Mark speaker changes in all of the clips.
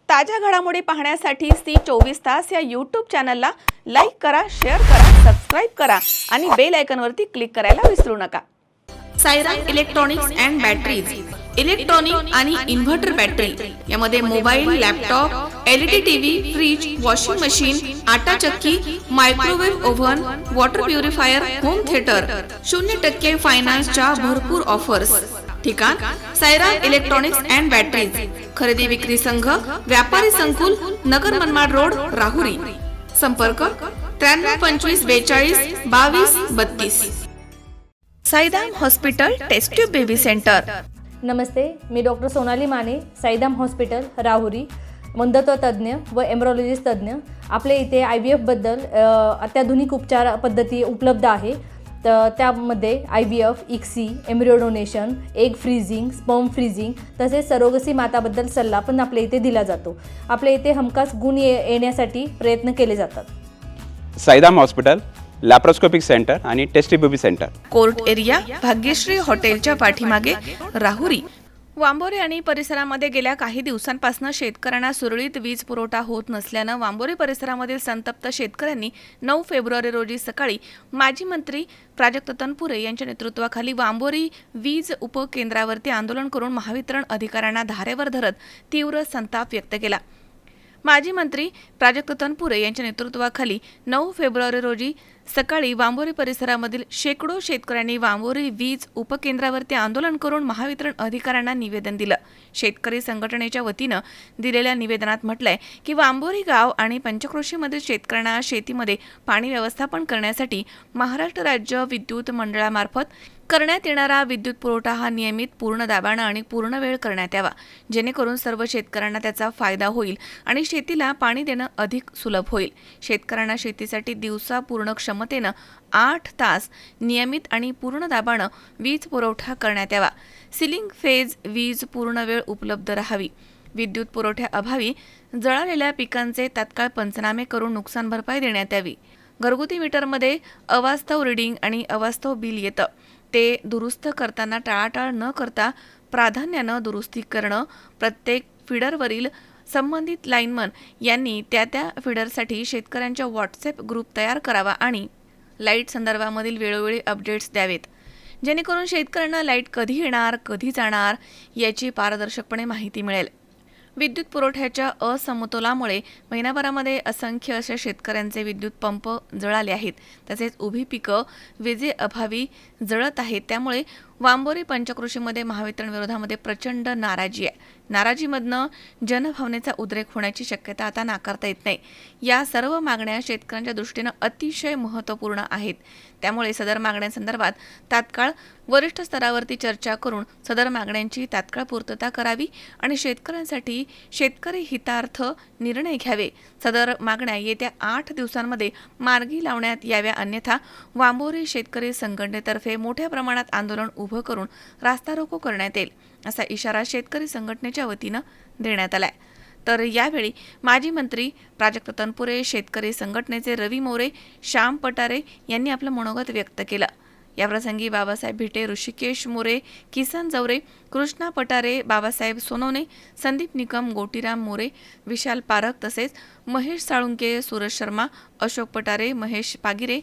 Speaker 1: ताज्या घडामोडी पाहण्यासाठी सी24 तास या यूट्यूब चॅनलला लाईक करा, शेअर करा, सबस्क्राइब करा आणि बेल आयकॉनवरती क्लिक करायला विसरू नका। Sairam electronics and batteries, electronic आणि इन्व्हर्टर बॅटरी यामध्ये mobile, laptop, LED TV, fridge, washing machine, आटा चक्की, microwave oven, water purifier, home theatre, 0% फायनान्सच्या भरपूर ऑफर्स। ठिकाण साईराम इलेक्ट्रॉनिक्स अँड बॅटरीज, खरेदी विक्री संघ, व्यापारी संकुल, नगर मनमाड रोड, राहुरी। संपर्क 93 25 42 22 32। Saidam hospital test tube baby centre.
Speaker 2: नमस्ते, मी डॉक्टर सोनाली माने, साईदाम हॉस्पिटल राहुरी, मंदत्व तज्ज्ञ व एम्ब्रॉलॉजिस्ट तज्ज्ञ। आपल्या इथे IVF बद्दल अत्याधुनिक उपचार पद्धती उपलब्ध आहे। तर त्यामध्ये IVF, ICSI, embryo donation, egg freezing, sperm freezing तसेच सरोगसी माताबद्दल सल्ला पण आपल्या इथे दिला जातो। आपल्या इथे हमखास गुण येण्यासाठी प्रयत्न केले जातात।
Speaker 3: साईदाम हॉस्पिटल लॅप्रोस्कोपिक सेंटर आणि test baby centre,
Speaker 1: court area, Bhagyashree हॉटेलच्या पाठीमागे, राहुरी। वांबोरे आणि परिसरामध्ये गेल्या काही दिवसांपासून शेतकऱ्यांना सुरळीत वीज पुरवठा होत नसल्यानं वांबोरे परिसरामधील संतप्त शेतकऱ्यांनी 9 फेब्रुवारी रोजी सकाळी माजी मंत्री प्राजक्त तनपुरे यांच्या नेतृत्वाखाली वांबोरी वीज उपकेंद्रावरती आंदोलन करून महावितरण अधिकाऱ्यांना धारेवर धरत तीव्र संताप व्यक्त केला। माजी मंत्री प्राजक्त तनपुरे यांच्या नेतृत्वाखाली 9 फेब्रुवारी रोजी सकाळी वांबोरी परिसरामधील शेकडो शेतकऱ्यांनी वांबोरी वीज उपकेंद्रावरती आंदोलन करून महावितरण अधिकाऱ्यांना निवेदन दिलं। शेतकरी संघटनेच्या वतीनं दिलेल्या निवेदनात म्हटलंय की वांबोरी गाव आणि पंचक्रोशीमधील शेतकऱ्यांना शेतीमध्ये पाणी व्यवस्थापन करण्यासाठी महाराष्ट्र राज्य विद्युत मंडळामार्फत करण्यात येणारा विद्युत पुरवठा हा नियमित, पूर्ण दाबानं आणि पूर्ण वेळ करण्यात यावा, जेणेकरून सर्व शेतकऱ्यांना त्याचा फायदा होईल आणि शेतीला पाणी देणं अधिक सुलभ होईल। शेतकऱ्यांना शेतीसाठी दिवसा पूर्ण क्षमतेनं 8 तास नियमित आणि पूर्ण दाबानं वीज पुरवठा करण्यात यावा। सिलिंग फेज वीज पूर्ण वेळ उपलब्ध राहावी। विद्युत पुरवठ्याअभावी जळालेल्या पिकांचे तात्काळ पंचनामे करून नुकसान भरपाई देण्यात यावी। घरगुती मीटरमध्ये अवास्तव रीडिंग आणि अवास्तव बिल येतं, ते दुरुस्त करताना टाळाटाळ न करता प्राधान्यानं दुरुस्ती करणं। प्रत्येक फीडरवरील संबंधित लाईनमन यांनी त्या फीडरसाठी शेतकऱ्यांच्या व्हॉट्सॲप ग्रुप तयार करावा आणि लाईट संदर्भामधील वेळोवेळी अपडेट्स द्यावेत, जेणेकरून शेतकऱ्यांना लाईट कधी येणार, कधी जाणार याची पारदर्शकपणे माहिती मिळेल। विद्युत पुरवठ्याच्या असमतोलामुळे महिनाभरामध्ये असंख्य अशा शेतकऱ्यांचे विद्युत पंप जळाले आहेत, तसेच उभी पिकं विजेअभावी जळत आहेत। त्यामुळे वांबोरी पंचक्रोशीमध्ये महावितरण विरोधामध्ये प्रचंड नाराजी आहे। नाराजीमधनं जनभावनेचा उद्रेक होण्याची शक्यता आता नाकारता येत नाही। या सर्व मागण्या शेतकऱ्यांच्या दृष्टीनं अतिशय महत्त्वपूर्ण आहेत। त्यामुळे सदर मागण्यांसंदर्भात तात्काळ वरिष्ठ स्तरावरती चर्चा करून सदर मागण्यांची तात्काळ पूर्तता करावी आणि शेतकऱ्यांसाठी शेतकरी हितार्थ निर्णय घ्यावे। सदर मागण्या येत्या 8 दिवसांमध्ये मार्गी लावण्यात याव्या, अन्यथा वांबोरी शेतकरी संघटनेतर्फे मोठ्या प्रमाणात आंदोलन उभं करून रास्ता रोको करण्यात येईल, असा इशारा शेतकरी संघटनेच्या वतीनं देण्यात आलाय। तर यावेळी माजी मंत्री प्राजक्त तनपुरे, शेतकरी संघटनेचे रवी मोरे, श्याम पटारे यांनी आपलं मनोगत व्यक्त केलं। याप्रसंगी बाबासाहेब भिटे, ऋषिकेश मोरे, किसन जवरे, कृष्णा पटारे, बाबासाहेब सोनवणे, संदीप निकम, गोटीराम मोरे, विशाल पारख तसेच महेश साळुंके, सूरज शर्मा, अशोक पटारे, महेश पागिरे,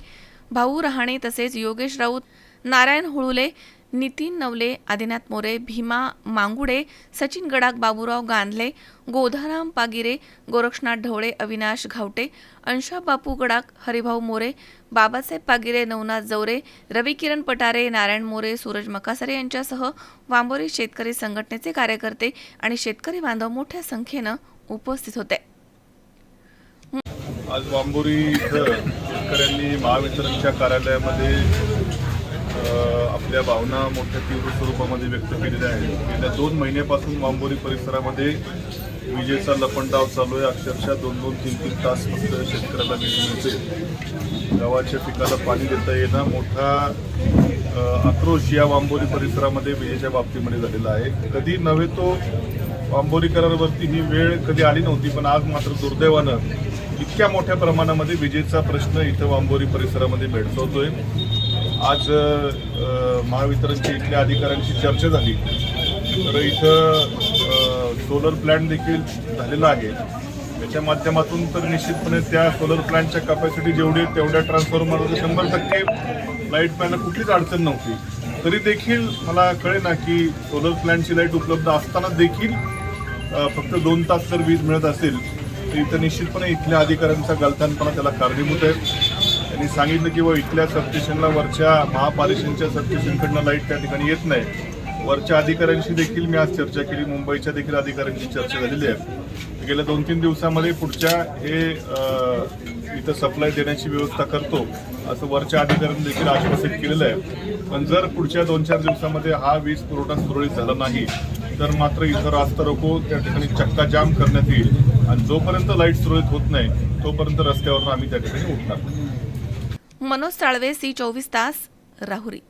Speaker 1: भाऊ रहाणे तसेच योगेश राऊत, नारायण हुळुले, नितीन नवले, आदिनाथ मोरे, भीमा मांगुडे, सचिन गडाख, बाबूराव गांधले, गोधाराम पागिरे, गोरक्षनाथ ढवळे, अविनाश घावटे, अंशा बापू गडाख, हरिभाऊ मोरे, बाबासाहेब पागिरे, नवनाथ जवरे, रवी किरण पटारे, नारायण मोरे, सूरज मकासरे यांच्यासह वांबोरी शेतकरी संघटनेचे कार्यकर्ते आणि शेतकरी बांधव मोठ्या संख्येनं उपस्थित होते।
Speaker 4: आज वांबोरी इथं शेतकऱ्यांनी महावितरणच्या कार्यालयामध्ये आपल्या भावना मोठ्या तीव्र स्वरूपामध्ये व्यक्त केलेल्या आहेत। गेल्या 2 महिन्यापासून वांबोरी परिसरामध्ये विजेचा लपंडाव चालू आहे। अक्षरशः 2-2, 3-3 तास फक्त शेतकऱ्याला वीज मिळते। गावाच्या पिकाला पाणी देता येणं मोठा आक्रोश या वांबोरी परिसरामध्ये विजेच्या बाबतीमध्ये झालेला आहे। कधी नव्हे तो वांबोरीकरांवरती ही वेळ कधी आली नव्हती, पण आज मात्र दुर्दैवानं इतक्या मोठ्या प्रमाणामध्ये विजेचा प्रश्न इथं वांबोरी परिसरामध्ये भेडसावतोय। आज महावितरणच्या इथल्या अधिकाऱ्यांची चर्चा झाली, तर इथं सोलर प्लॅन्ट देखील झालेला आहे. त्याच्या माध्यमातून तर निश्चितपणे त्या सोलर प्लॅन्टच्या कॅपॅसिटी जेवढी आहे तेवढ्या ट्रान्सफॉर्मरमध्ये 100% लाईट पॅनल कुठलीच अडचण नव्हती. तरी देखील मला कळेना की सोलर प्लॅन्टची लाईट उपलब्ध असताना देखील फक्त 2 तास जर वीज मिळत असेल तर इथं निश्चितपणे इथल्या अधिकाऱ्यांचा गलथानपणा त्याला कारणीभूत आहे. त्यांनी सांगितलं की इथल्या सबस्टेशनला वरच्या महापालिकेच्या सबस्टेशनकडनं लाईट त्या ठिकाणी येत नाही. वरच्या अधिकाऱ्यांशी देखील मी आज चर्चा केली, मुंबईच्या देखील अधिकाऱ्यांची चर्चा झालेली आहे. गेल्या 2-3 दिवसामध्ये पुढच्या हे इथं सप्लाय देण्याची व्यवस्था करतो असं वरच्या अधिकाऱ्यांनी देखील आश्वासित केलेलं आहे. पण जर पुढच्या 2-4 दिवसामध्ये हा वीज पुरवठा सुरळीत झाला नाही तर मात्र इथं रास्ता रोको त्या ठिकाणी चक्काजाम करण्यात येईल आणि जोपर्यंत लाईट सुरळीत होत नाही तोपर्यंत रस्त्यावर आम्ही त्या ठिकाणी उठणार.
Speaker 1: मनोज साळवे, C24 तास, राहुरी.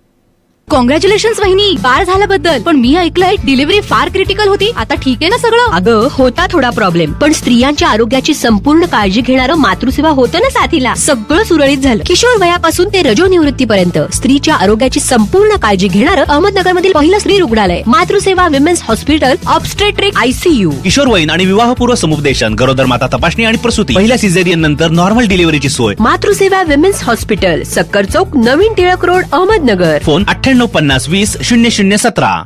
Speaker 5: कॉंग्रॅच्युलेशन्स वहिनी, बाळ झाल्याबद्दल. पण मी ऐकलंय डिलिव्हरी फार क्रिटिकल होती. आता ठीक आहे ना सगळं?
Speaker 6: अगं होता थोडा प्रॉब्लेम, पण स्त्रियांच्या आरोग्याची संपूर्ण काळजी घेणारं मातृसेवा होतं ना साथीला. सगळं सुरळीत झालं. किशोर वयापासून ते रजोनिवृत्तीपर्यंत स्त्रीच्या आरोग्याची संपूर्ण काळजी घेणारं अहमदनगरमधील पहिलं स्त्री रुग्णालय Matruseva women's hospital, obstetric ICU.
Speaker 7: किशोरवयीन आणि विवाहपूर्व समुपदेशन, गरोदर माता तपासणी आणि प्रसूती, पहिल्या सिझेरियन नंतर नॉर्मल डिलिव्हरीची सोय.
Speaker 6: मातृसेवा विमेन्स हॉस्पिटल, सक्कर चौक, नवीन टिळक रोड, अहमदनगर.
Speaker 7: फोन 9850 20 0017.